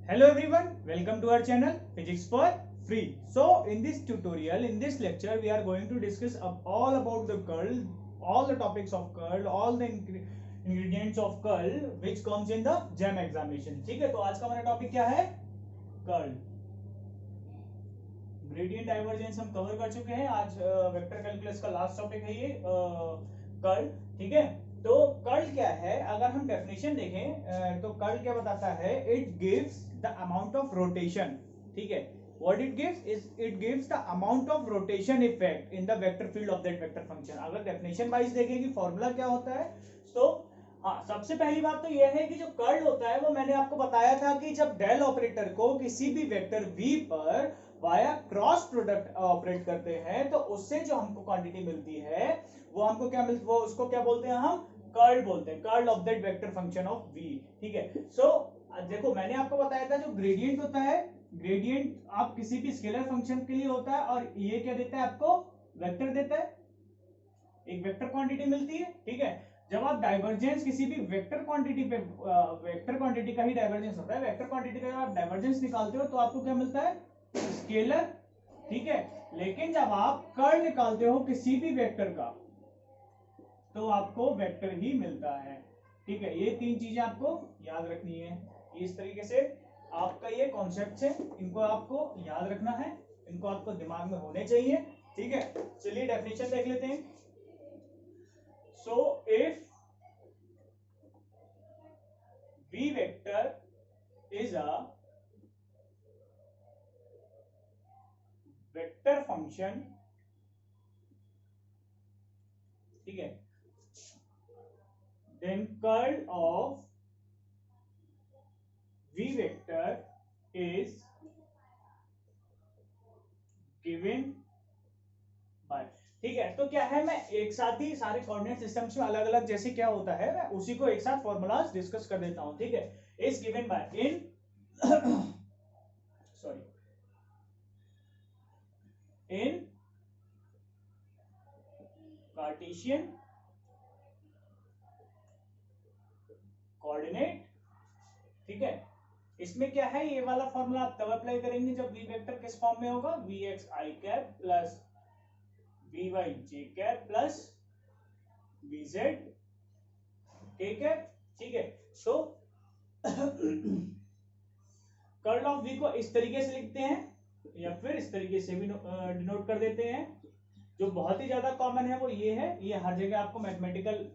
Hello everyone, welcome to our channel Physics for Free. So in this tutorial, in this lecture, we are going to discuss all about the curl, all the topics of curl, all the ingredients of curl which comes in the JAM examination. ठीक है, तो आज का हमारा topic क्या है? Curl. Gradient divergence हम cover कर चुके हैं. आज वेक्टर कैलकुलस का लास्ट टॉपिक है ये कर्ल. ठीक है, तो कर्ल क्या है? अगर हम डेफिनेशन देखें तो कर्ल क्या बताता है? It gives the amount of rotation. ठीक है, what it gives is it gives the amount of rotation effect in the vector field of that vector function. अगर डेफिनेशन वाइज देखें कि फॉर्मूला क्या होता है, तो हाँ, सबसे पहली बात तो यह है कि जो कर्ल होता है वो मैंने आपको बताया था कि जब डेल ऑपरेटर को किसी भी वेक्टर v पर वाया क्रॉस प्रोडक्ट ऑपरेट करते हैं तो उससे जो हमको क्वांटिटी मिलती है वो हमको क्या मिलती है, वो उसको क्या बोलते हैं? हम कर्ल बोलते हैं, curl of that vector function of v. ठीक है, सो देखो मैंने आपको बताया था जो ग्रेडियंट होता है, ग्रेडियंट आप किसी भी स्केलर फंक्शन के लिए होता है और ये क्या देता है? आपको वेक्टर देता है, एक वेक्टर क्वांटिटी मिलती है. ठीक है, जब आप डाइवर्जेंस किसी भी वेक्टर क्वांटिटी पे, वेक्टर क्वांटिटी का ही डाइवर्जेंस होता है, वेक्टर क्वांटिटी का जब आप डाइवर्जेंस निकालते हो तो आपको क्या मिलता है? स्केलर. ठीक है, लेकिन जब आप कर्ल निकालते हो किसी भी वेक्टर का तो आपको वेक्टर ही मिलता है. ठीक है, ये तीन चीजें आपको याद रखनी है. इस तरीके से आपका ये कॉन्सेप्ट है, इनको आपको याद रखना है, इनको आपको दिमाग में होने चाहिए. ठीक है, चलिए डेफिनेशन देख लेते हैं. So if v vector is a vector function, ठीक है, then curl of v vector is given by. ठीक है, तो क्या है, मैं एक साथ ही सारे कोऑर्डिनेट सिस्टम्स में अलग अलग जैसे क्या होता है मैं उसी को एक साथ फॉर्मूलाज डिस्कस कर देता हूं. ठीक है, is given by in sorry in Cartesian coordinate. ठीक है, इसमें क्या है, ये वाला फॉर्मूला आप तब अप्लाई करेंगे जब v वेक्टर किस फॉर्म में होगा? vx i cap plus vy j cap plus vz k cap. ठीक है, तो कर्ल ऑफ v को इस तरीके से लिखते हैं या फिर इस तरीके से भी डिनोट कर देते हैं. जो बहुत ही ज्यादा कॉमन है वो ये है, ये हर जगह आपको मैथमेटिकल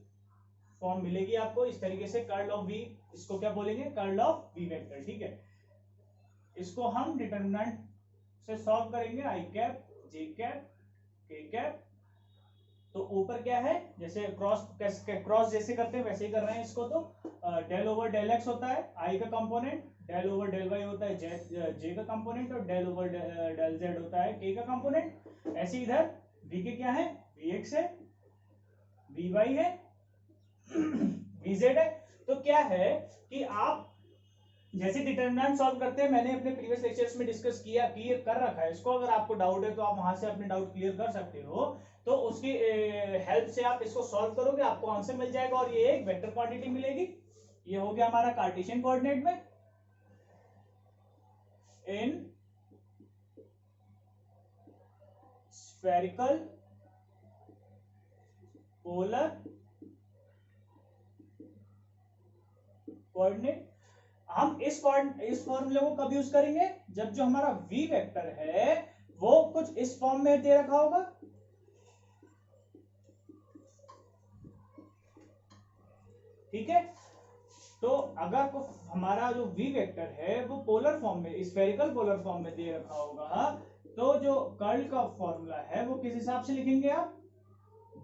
फॉर्म मिलेगी आपको इस तरीके से. कर्ल ऑफ v, इसको क्या बोलेंगे? Curl of v vector. ठीक है, इसको हम डिटरमिनेंट से सॉल्व करेंगे. आई कैप जे कैप के कैप. तो ऊपर क्या है, जैसे क्रॉस जैसे करते हैं वैसे ही कर रहे हैं इसको. तो डेल ओवर डेल एक्स होता है आई का component, del over del y होता है जे का कंपोनेंट और डेल ओवर डेल जेड होता है के का कंपोनेंट. ऐसे इधर v के क्या है? vx है, vy है, vz है. तो क्या है कि आप जैसे डिटरमिनेंट सॉल्व करते हैं, मैंने अपने प्रीवियस लेक्चर्स में डिस्कस किया, क्लियर कर रखा है इसको. अगर आपको डाउट है तो आप वहां से अपने डाउट क्लियर कर सकते हो. तो उसकी हेल्प से आप इसको सॉल्व करोगे, आपको आंसर मिल जाएगा और ये एक वेक्टर क्वांटिटी मिलेगी. ये हो गया हमारा कार्टेशियन कोऑर्डिनेट में. In spherical polar coordinate. हम इस फॉर्मूले को कब यूज करेंगे? जब जो हमारा v वेक्टर है वो कुछ इस फॉर्म में दे रखा होगा. ठीक है, तो अगर को हमारा जो v वेक्टर है वो पोलर फॉर्म में, स्फेरिकल पोलर फॉर्म में दे रखा होगा, तो जो कर्ल का फॉर्मूला है वो किस हिसाब से लिखेंगे आप?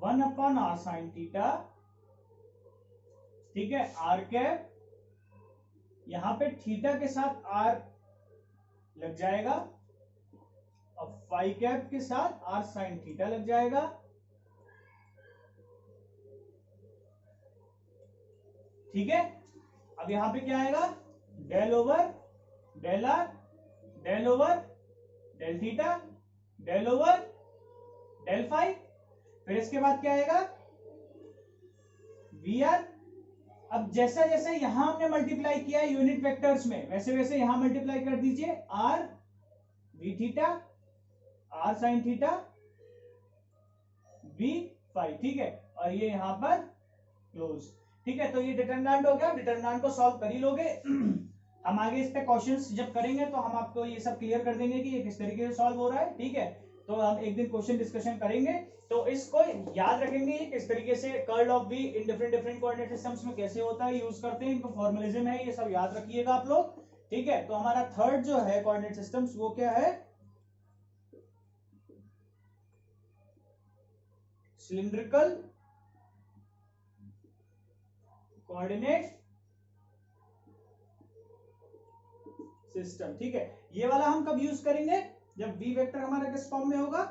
1/r sin theta. ठीक है, r कैप, यहां पे थीटा के साथ r लग जाएगा और फाई कैप के साथ r sin थीटा लग जाएगा. ठीक है, अब यहां पे क्या आएगा? Del over del r, del over del theta, del over del phi. फिर इसके बाद क्या आएगा? वी आर अब जैसा जैसा यहां हमने मल्टीप्लाई किया है यूनिट वेक्टर्स में, वैसे वैसे यहां मल्टीप्लाई कर दीजिए, r v theta r sine theta v phi, ठीक है, और ये यहां पर क्लोज, ठीक है। तो ये डिटरमिनेंट हो गया, डिटरमिनेंट को सॉल्व कर ही लोगे हम आगे इस पे क्वेश्चंस जब करेंगे तो हम आपको ये सब क्लियर कर देंगे कि ये किस तरीके से सॉल्व हो रहा है, ठीक है। तो हम एक दिन क्वेश्चन डिस्कशन करेंगे, तो इसको याद रखेंगे ये किस तरीके से curl of v in different different coordinate systems में कैसे होता है, यूज करते हैं, इनको फॉर्मलिज्म है, ये सब याद रखिएगा आप लोग, ठीक है। तो हमारा थर्ड जो है कोऑर्डिनेट सिस्टम्स वो क्या है, सिलिंड्रिकल कोऑर्डिनेट सिस्टम, ठीक है। ये वाला हम कब यूज करेंगे, जब वी वेक्टर हमारा किस फॉर्म में होगा,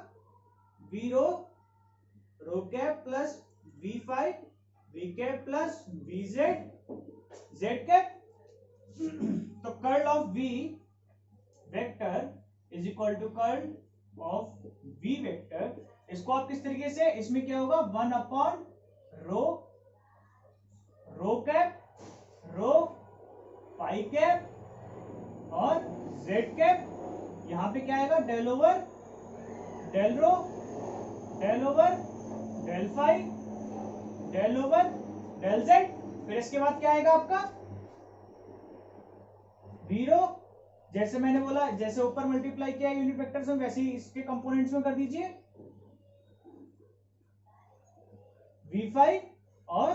v rho rho cap plus v phi v cap plus v z z cap. तो curl of v vector is equal to curl of v vector, इसको आप किस तरीके से, इसमें क्या होगा, 1 upon rho rho cap rho phi cap और जेड कैप, यहां पे क्या आएगा, del over del rho del over del phi del over del z, फिर इसके बाद क्या आएगा आपका वीरो, जैसे मैंने बोला जैसे ऊपर मल्टीप्लाई किया यूनिट वेक्टर्स में वैसे ही इसके कंपोनेंट्स में कर दीजिए, v5 और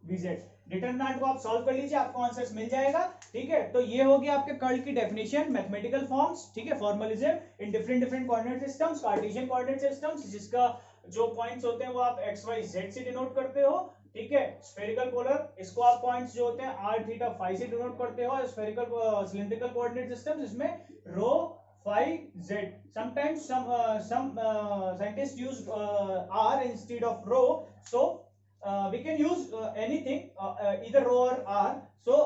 vz। डिटरमिनेंट को आप सॉल्व कर लीजिए, आपको आंसर्स मिल जाएगा, ठीक है। तो ये हो गया आपके कर्ल की डेफिनेशन, मैथमेटिकल फॉर्म्स, ठीक है, फॉर्मलिज्म इन different different coordinate systems, Cartesian coordinate systems, जिसका जो पॉइंट्स होते हैं वो आप एक्स वाई जेड से डिनोट करते हो, ठीक है। स्फेरिकल पोलर, इसको आप पॉइंट्स जो होते हैं आर थीटा फाई से डिनोट करते हो, स्फेरिकल सिलिंड्रिकल कोऑर्डिनेट सिस्टम्स, इसमें रो phi z, sometimes some scientists use r instead of rho, so we can use anything, either rho or r, so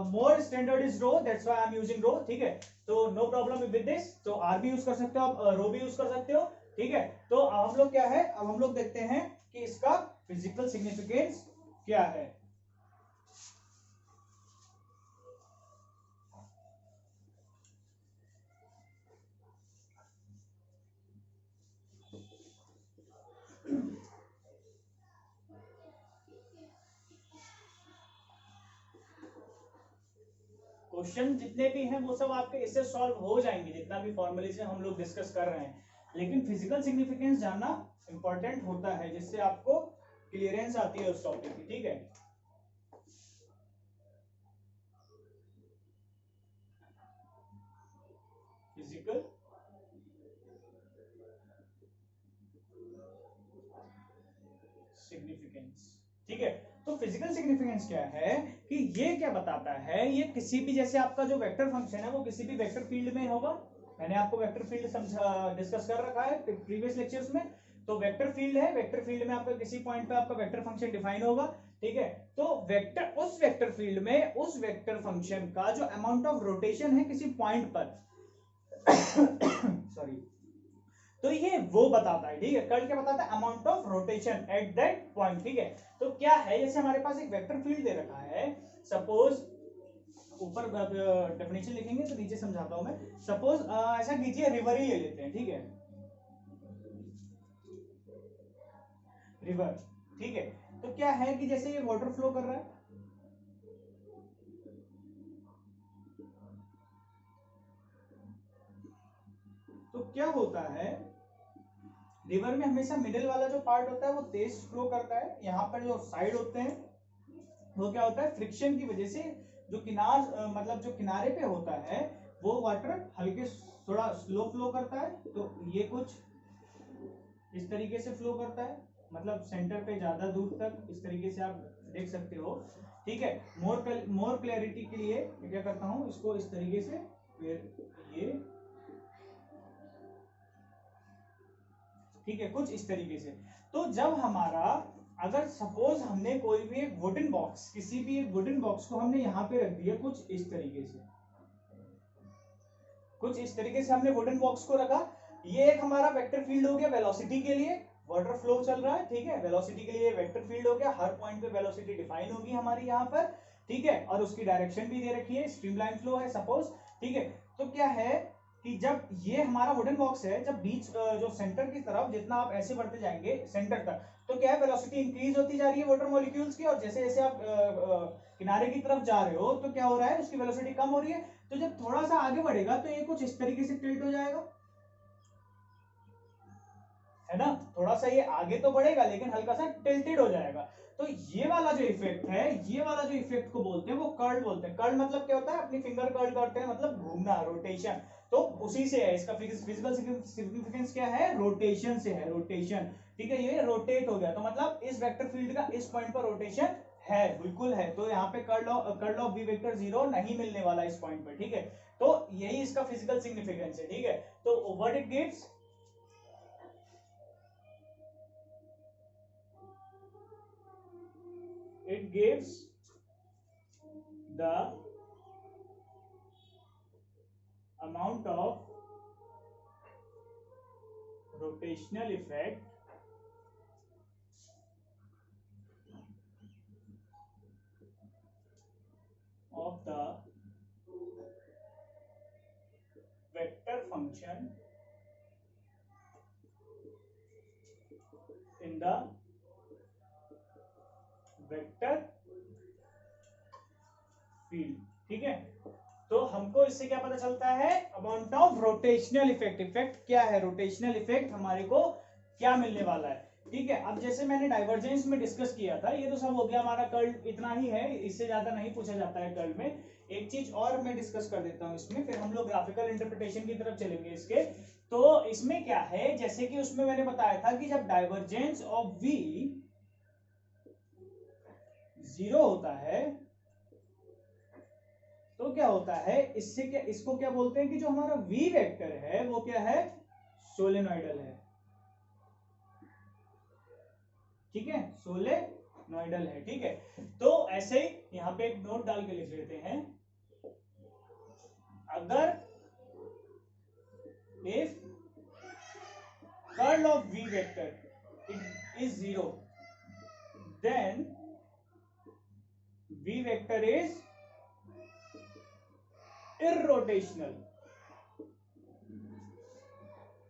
more standard is rho, that's why I'm using rho, ठीक है। तो no problem with this, तो r भी use कर सकते हो आप, rho भी यूज कर सकते हो, ठीक है। तो अब हम लोग क्या है, अब हम लोग देखते हैं कि इसका फिजिकल सिग्निफिकेंस क्या है। क्वेश्चन जितने भी हैं वो सब आपके इससे सॉल्व हो जाएंगे, जितना भी फॉर्मुलेशन हम लोग डिस्कस कर रहे हैं, लेकिन फिजिकल सिग्निफिकेंस जानना इंपॉर्टेंट होता है, जिससे आपको क्लियरेंस आती है उस टॉपिक की, ठीक है। फिजिकल सिग्निफिकेंस, ठीक है। तो फिजिकल सिग्निफिकेंस क्या है कि ये क्या बताता है, ये किसी भी, जैसे आपका जो वेक्टर फंक्शन है वो किसी भी वेक्टर फील्ड में होगा, मैंने आपको वेक्टर फील्ड समझा डिस्कस कर रखा है प्रीवियस लेक्चर्स में। तो वेक्टर फील्ड है, वेक्टर फील्ड में आपका किसी पॉइंट पे आपका वेक्टर फंक्शन डिफाइन होगा, ठीक है। तो वेक्टर, उस वेक्टर फील्ड में उस वेक्टर फंक्शन का जो अमाउंट ऑफ रोटेशन है किसी पॉइंट पर सॉरी, तो ये वो बताता है, ठीक है। कर्ल क्या बताता है, amount of rotation at that point, ठीक है। तो क्या है, जैसे हमारे पास एक वेक्टर फील्ड दे रखा है, सपोज ऊपर डेफिनेशन लिखेंगे तो नीचे समझाता हूं मैं, सपोज ऐसा कीजिए, रिवर ही ले लेते हैं, ठीक है, रिवर, ठीक है। तो क्या है कि जैसे ये वाटर फ्लो कर रहा है, तो क्या होता है, रिवर में हमेशा मिडिल वाला जो पार्ट होता है वो तेज फ्लो करता है, यहाँ पर जो साइड होते हैं वो क्या होता है, फ्रिक्शन की वजह से जो किनार मतलब जो किनारे पे होता है वो वाटर हल्के थोड़ा स्लो फ्लो करता है, तो ये कुछ इस तरीके से फ्लो करता है, मतलब सेंटर पे ज्यादा दूर तक, इस तरीके से आप देख सकते हो, ठीक है। मोर क्लैरिटी के लिए मैं क्या करता हूं, इसको इस तरीके से, फिर ये, ठीक है, कुछ इस तरीके से। तो जब हमारा, अगर सपोज हमने कोई भी एक वुडन बॉक्स, किसी भी एक वुडन बॉक्स को हमने यहाँ पे रख दिया कुछ इस तरीके से, कुछ इस तरीके से हमने वुडन बॉक्स को रखा, ये एक हमारा वेक्टर फील्ड हो गया वेलोसिटी के लिए, वाटर फ्लो चल रहा है, ठीक है। वेलोसिटी के लिए वेक्टर फील्ड हो गया, हर पॉइंट पे वेलोसिटी डिफाइन होगी हमारी यहाँ पर, ठीक है। और उसकी डायरेक्शन भी दे रखी है, स्ट्रीमलाइन फ्लो है सपोज, ठीक है। तो क्या है कि जब ये हमारा वुडन बॉक्स है, जब बीच जो सेंटर की तरफ जितना आप ऐसे बढ़ते जाएंगे सेंटर तक, तो क्या है वेलोसिटी इंक्रीज होती जा रही है वाटर मॉलिक्यूल्स की, और जैसे जैसे आप किनारे की तरफ जा रहे हो तो क्या हो रहा है, उसकी वेलोसिटी कम हो रही है। तो जब थोड़ा सा आगे बढ़ेगा तो ये कुछ इस तरीके से टिल्ट हो जाएगा, है ना। थोड़ा सा ये आगे तो बढ़ेगा लेकिन हल्का सा टिल्टेड हो जाएगा। तो ये वाला जो इफेक्ट है, ये वाला जो इफेक्ट को बोलते हैं वो कर्ल बोलते हैं। कर्ल मतलब क्या होता है, अपनी फिंगर कर्ल करते हैं, मतलब घूमना, रोटेशन। तो उसी से है, इसका फिजिकल सिग्निफिकेंस क्या है, रोटेशन से है, रोटेशन, ठीक है। ये रोटेट हो गया तो मतलब इस वेक्टर फील्ड का इस पॉइंट पर रोटेशन है, बिल्कुल है। तो यहाँ पे कर्ल ऑफ वी वेक्टर 0 नहीं मिलने वाला इस पॉइंट पर, ठीक है। तो यही इसका फिजिकल सिग्निफिकेंस है, ठीक है। तो what it gives, it gives the amount of rotational effect of the vector function in the vector field, ठीक है। तो हमको इससे क्या पता चलता है, amount of rotational effect. Effect क्या है, रोटेशनल इफेक्ट हमारे को क्या मिलने वाला है, ठीक है। अब जैसे मैंने डाइवर्जेंस में डिस्कस किया था, ये तो सब हो गया हमारा, कर्ल इतना ही है, इससे ज्यादा नहीं पूछा जाता है कर्ल में। एक चीज और मैं डिस्कस कर देता हूँ इसमें, फिर हम लोग ग्राफिकल इंटरप्रिटेशन की तरफ चलेंगे इसके। तो इसमें क्या है, जैसे कि उसमें मैंने बताया था कि जब डाइवर्जेंस ऑफ v 0 होता है तो क्या होता है, इससे क्या, इसको क्या बोलते हैं कि जो हमारा v वेक्टर है वो क्या है, सोलेनोइडल है, ठीक है, सोलेनोइडल है, ठीक है। तो ऐसे ही यहाँ पे एक नोट डाल के लिख लेते हैं, अगर if curl of v vector is 0 then v vector is irrotational.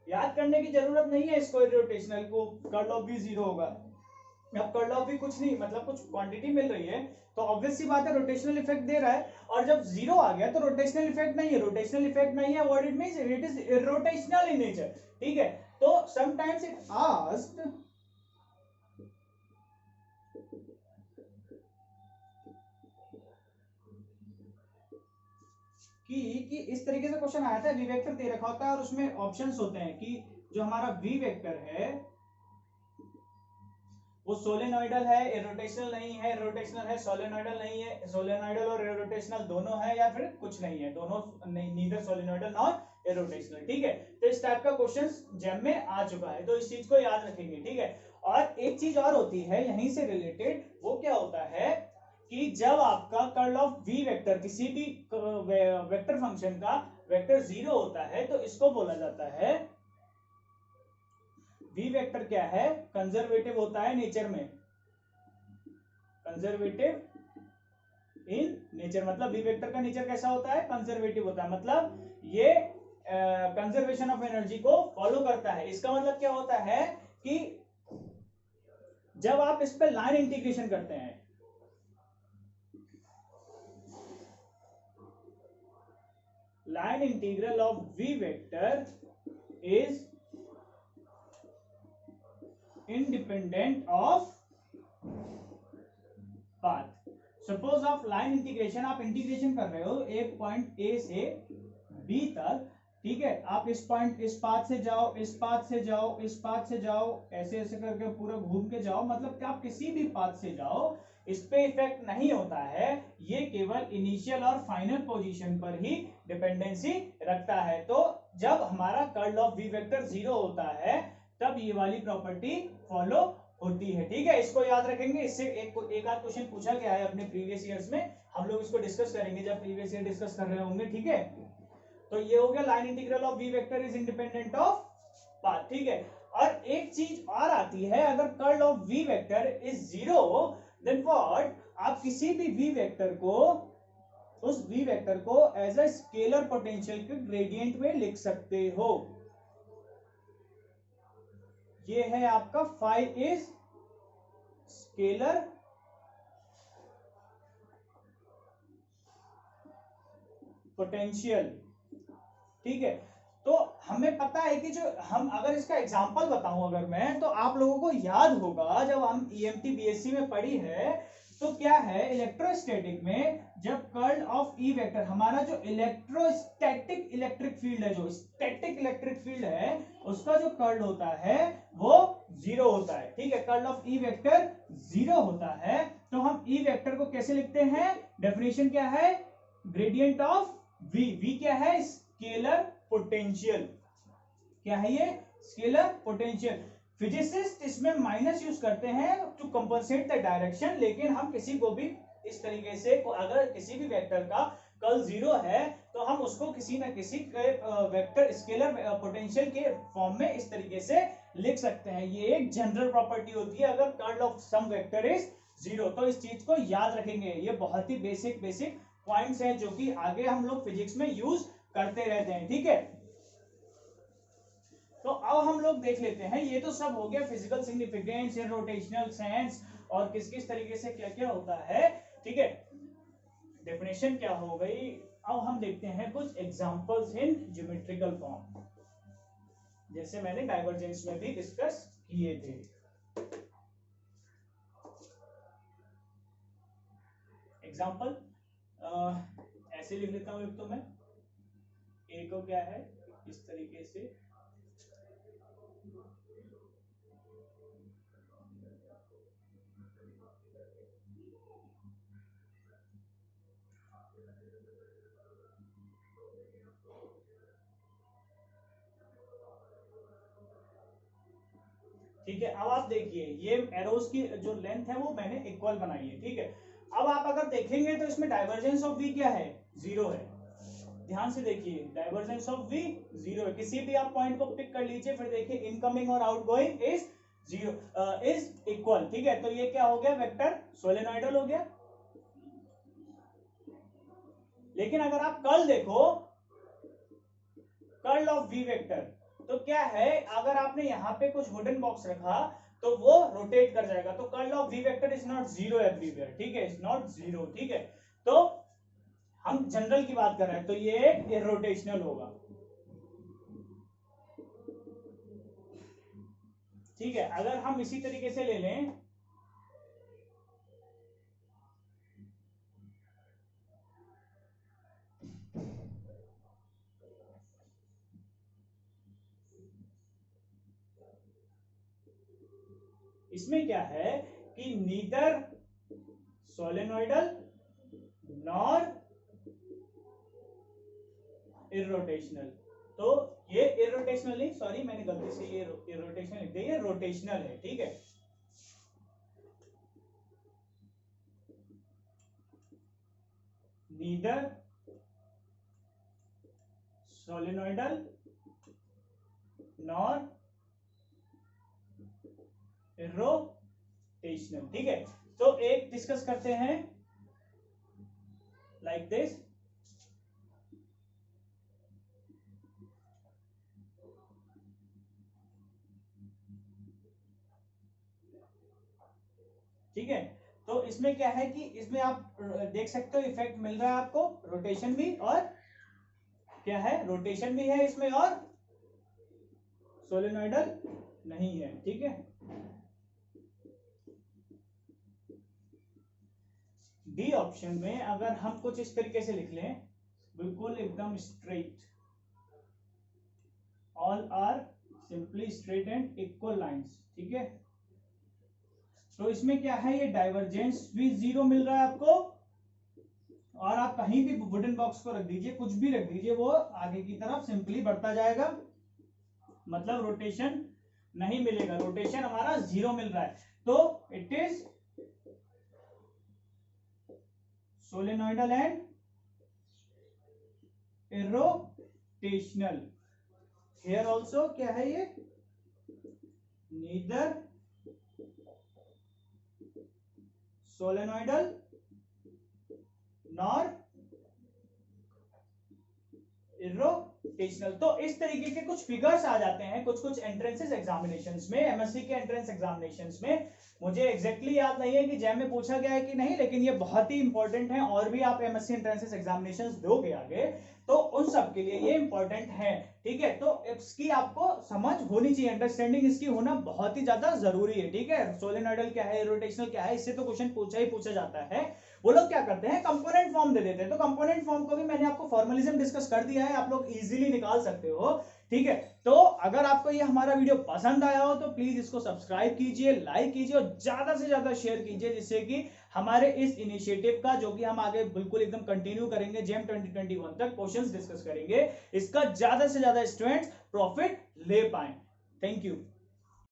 याद करने की जरूरत नहीं है इसको, इररोटेशनल को, कर्ल ऑफ भी 0 होगा। अब कर्ल ऑफ भी कुछ नहीं, मतलब कुछ क्वांटिटी मिल रही है तो ऑब्वियस सी बात है रोटेशनल इफेक्ट दे रहा है। और जब 0 आ गया तो रोटेशनल इफेक्ट नहीं है, रोटेशनल इफेक्ट नहीं है, what it means, it is irrotational in nature, ठीक है। तो समटाइम्स इट आस्क्ड कि इस तरीके से क्वेश्चन आया था, वी वेक्टर दे रखा होता है और उसमें ऑप्शंस होते हैं कि जो हमारा वी वेक्टर है वो सोलेनोइडल है, इरोटेशनल नहीं है, इरोटेशनल है, सोलेनोइडल नहीं है, सोलेनोइडल और इरोटेशनल दोनों है, या फिर कुछ नहीं है, दोनों नहीं, नीदर सोलेनोइडल नॉर इरोटेशनल, ठीक है। तो इस टाइप का क्वेश्चन जेम में आ चुका है, तो इस चीज को याद रखेंगे, ठीक है। और एक चीज और होती है यहीं से रिलेटेड, वो क्या होता है कि जब आपका कर्ल ऑफ वी वेक्टर, किसी भी वेक्टर फंक्शन का वेक्टर 0 होता है तो इसको बोला जाता है, वी वेक्टर क्या है, कंजर्वेटिव होता है नेचर में, कंजर्वेटिव इन नेचर, मतलब वी वेक्टर का नेचर कैसा होता है, कंजर्वेटिव होता है, मतलब ये कंजर्वेशन ऑफ एनर्जी को फॉलो करता है। इसका मतलब क्या होता है कि जब आप इस पे लाइन इंटीग्रेशन करते हैं, line integral of v vector is independent of path। Suppose आप लाइन इंटीग्रेशन, आप इंटीग्रेशन कर रहे हो एक पॉइंट ए से बी तक, ठीक है। आप इस पॉइंट, इस पाथ से जाओ, इस पाथ से जाओ, इस पाथ से जाओ, ऐसे ऐसे करके पूरा घूम के जाओ, मतलब कि आप किसी भी पाथ से जाओ, इस पे इफेक्ट नहीं होता है, ये केवल इनिशियल और फाइनल पोजीशन पर ही डिपेंडेंसी रखता है। तो जब हमारा कर्ल ऑफ वी वेक्टर 0 होता है तब ये वाली प्रॉपर्टी फॉलो होती है, ठीक है। इसको याद रखेंगे, इससे एक आध क्वेश्चन पूछा गया है अपने प्रीवियस ईयर्स में, हम लोग इसको डिस्कस करेंगे जब प्रीवियस ईयर डिस्कस कर रहे होंगे, ठीक है। तो ये हो गया line integral of v vector is independent of path, ठीक है। और एक चीज और आती है, अगर curl of v vector is 0 then what, आप किसी भी v वेक्टर को, उस v वेक्टर को एज अ स्केलर पोटेंशियल के ग्रेडियंट में लिख सकते हो। ये है आपका फाई इज स्केलर पोटेंशियल, ठीक है। तो हमें पता है कि जो हम, अगर इसका एग्जांपल बताऊं अगर मैं, तो आप लोगों को याद होगा जब हम ईएमटी बीएससी में पढ़ी है, तो क्या है इलेक्ट्रोस्टैटिक में जब कर्ल ऑफ ई वेक्टर, हमारा जो इलेक्ट्रोस्टैटिक इलेक्ट्रिक फील्ड है, जो स्टैटिक इलेक्ट्रिक फील्ड है, उसका जो कर्ल होता है वो 0 होता है, ठीक है। कर्ल ऑफ ई वेक्टर 0 होता है। तो हम ई वेक्टर को कैसे लिखते हैं, डेफिनेशन क्या है, ग्रेडियंट ऑफ वी। वी क्या है, स्केलर पोटेंशियल, क्या है ये, स्केलर पोटेंशियल। फिजिसिस्ट इसमें माइनस यूज करते हैं टू कंपनसेट द डायरेक्शन, लेकिन हम किसी को भी इस तरीके से, अगर किसी भी वेक्टर का कर्ल 0 है तो हम उसको किसी ना किसी वेक्टर स्केलर पोटेंशियल के फॉर्म में इस तरीके से लिख सकते हैं। ये एक जनरल प्रॉपर्टी होती है अगर curl of some vector is 0। तो इस चीज को याद रखेंगे, ये बहुत ही बेसिक पॉइंट्स हैं जो कि आगे हम लोग फिजिक्स में यूज करते रहते हैं, ठीक है। तो अब हम लोग देख लेते हैं, ये तो सब हो गया फिजिकल सिग्निफिकेंस, रोटेशनल सेंस और किस किस तरीके से क्या क्या होता है, ठीक है, डेफिनेशन क्या हो गई। अब हम देखते हैं कुछ एग्जांपल्स इन ज्योमेट्रिकल फॉर्म, जैसे मैंने डाइवर्जेंस में भी डिस्कस किए थे। एग्जांपल ऐसे लिख लेता हूं, एक तो मैं ए को क्या है इस तरीके से, ठीक है। अब आप देखिए ये एरोस की जो लेंथ है वो मैंने इक्वल बनाई है, ठीक है। अब आप अगर देखेंगे तो इसमें डाइवर्जेंस ऑफ v क्या है, 0 है। ध्यान से देखिए, डाइवर्जेंस ऑफ v 0 है। किसी भी आप पॉइंट को पिक कर लीजिए, फिर देखिए इनकमिंग और आउटगोइंग इज 0 इज इक्वल, ठीक है। तो ये क्या हो गया, वेक्टर सोलेनोइडल हो गया। लेकिन अगर आप कर्ल देखो, कर्ल ऑफ v वेक्टर, तो क्या है, अगर आपने यहां पे कुछ वुडन बॉक्स रखा तो वो रोटेट कर जाएगा। तो curl of v vector is not 0 everywhere, ठीक है, इज नॉट 0, ठीक है। तो हम जनरल की बात कर रहे हैं, तो ये इरोटेशनल होगा, ठीक है। अगर हम इसी तरीके से ले लें, इसमें क्या है कि नीदर सोलेनोइडल नॉर इरोटेशनल। तो ये इरोटेशनल नहीं, सॉरी मैंने गलती से ये इरोटेशनल लिख दिया, ये रोटेशनल है, ठीक है। नीदर सोलेनोइडल नॉर इरोटेशनल, ठीक है। तो एक डिस्कस करते हैं लाइक दिस, ठीक है। तो इसमें क्या है कि इसमें आप देख सकते हो इफेक्ट मिल रहा है आपको, रोटेशन भी, और क्या है, रोटेशन भी है इसमें और सोलेनोइडल नहीं है, ठीक है। डी ऑप्शन में अगर हम कुछ इस तरीके से लिख लें, बिल्कुल एकदम straight, all are simply straight and equal lines, ठीक है। तो इसमें क्या है, ये डाइवर्जेंस भी 0 मिल रहा है आपको, और आप कहीं भी वुडन बॉक्स को रख दीजिए, कुछ भी रख दीजिए, वो आगे की तरफ सिंपली बढ़ता जाएगा, मतलब रोटेशन नहीं मिलेगा, रोटेशन हमारा 0 मिल रहा है। तो it is solenoidal and irrotational. Here also क्या है, ये neither solenoidal nor रोटेशनल। तो इस तरीके के कुछ फिगर्स आ जाते हैं कुछ एंट्रेंसेस एग्जामिनेशंस में, एमएससी के एंट्रेंस एग्जामिनेशंस में। मुझे एग्जैक्टली याद नहीं है कि जैम में पूछा गया है कि नहीं, लेकिन ये बहुत ही इंपॉर्टेंट है। और भी आप एमएससी एंट्रेंसेस एग्जामिनेशंस दोगे आगे तो उन सब के लिए ये इंपॉर्टेंट है, ठीक है। तो इसकी आपको समझ होनी चाहिए, अंडरस्टैंडिंग इसकी होना बहुत ही ज्यादा जरूरी है, ठीक है। सोलेनॉइडल क्या है, रोटेशनल क्या है, इससे तो क्वेश्चन पूछा जाता है। वो लोग क्या करते हैं, कंपोनेंट फॉर्म दे देते हैं। तो कंपोनेंट फॉर्म को भी मैंने आपको फॉर्मलिज्म डिस्कस कर दिया है, आप लोग इजीली निकाल सकते हो, ठीक है। तो अगर आपको ये हमारा वीडियो पसंद आया हो तो प्लीज इसको सब्सक्राइब कीजिए, लाइक कीजिए और ज्यादा से ज्यादा शेयर कीजिए, जिससे कि हमारे इस इनिशिएटिव का, जो कि हम आगे बिल्कुल एकदम कंटिन्यू करेंगे, जेम 2021 तक क्वेश्चंस डिस्कस करेंगे, इसका ज्यादा से ज्यादा स्टूडेंट्स प्रॉफिट ले पाए। Thank you.